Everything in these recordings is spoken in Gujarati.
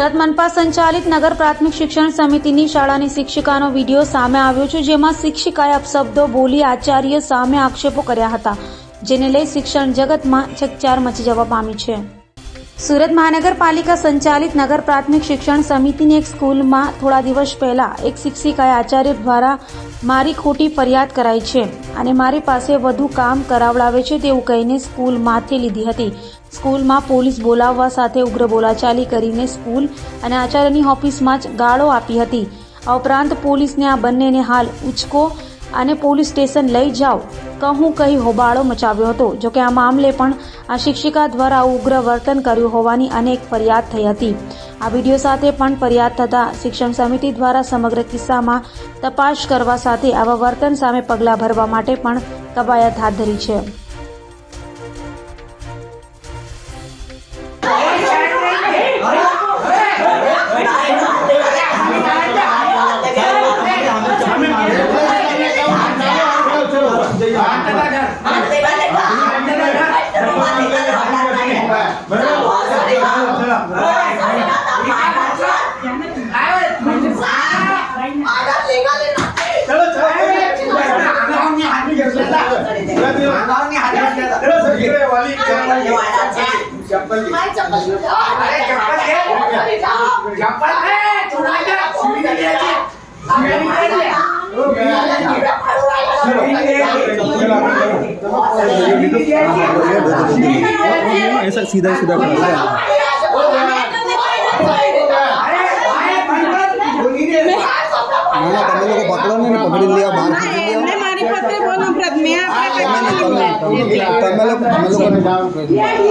સુરત મનપા સંચાલિત નગર પ્રાથમિક શિક્ષણ સમિતિની શાળાની શિક્ષિકાનો વિડીયો સામે આવ્યો છે, જેમાં શિક્ષિકાએ અપશબ્દો બોલી આચાર્ય સામે આક્ષેપો કર્યા હતા, જેને લઈ શિક્ષણ જગતમાં ચકચાર મચી જવા પામી છે. સુરત મહાનગરપાલિકા સંચાલિત નગર પ્રાથમિક શિક્ષણ સમિતિની એક સ્કૂલમાં થોડા દિવસ પહેલા એક શિક્ષિકાએ આચાર્ય દ્વારા મારી ખોટી ફરિયાદ કરાઈ છે અને મારી પાસે વધુ કામ કરાવડાવે છે તેવું કહીને સ્કૂલ માથે લીધી હતી. સ્કૂલમાં પોલીસ બોલાવવા સાથે ઉગ્ર બોલાચાલી કરીને સ્કૂલ અને આચાર્યની ઓફિસમાં જ ગાળો આપી હતી. આ ઉપરાંત પોલીસને આ બંનેને હાલ ઉચકો અને પોલીસ સ્ટેશન લઈ જાઓ કહું કહી હોબાળો મચાવ્યો હતો. જોકે આ મામલે પણ આ શિક્ષિકા દ્વારા ઉગ્ર વર્તન કર્યું હોવાની અનેક ફરિયાદ થઈ હતી. આ વિડીયો સાથે પણ ફરિયાદ થતાં શિક્ષણ સમિતિ દ્વારા સમગ્ર કિસ્સામાં તપાસ કરવા સાથે આવા વર્તન સામે પગલાં ભરવા માટે પણ કવાયત હાથ ધરી છે. ऐसा सीधा सीधा તમે લોકો પકડો ને પકડી લ્યો બહાર મારી પત્ર બોલો પ્રથમ તમે લોકો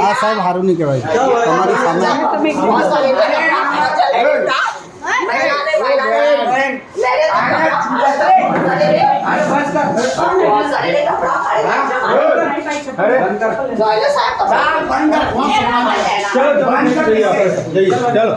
આ સાહેબ સારું નહીં કહેવાય. તમારી સામે चलो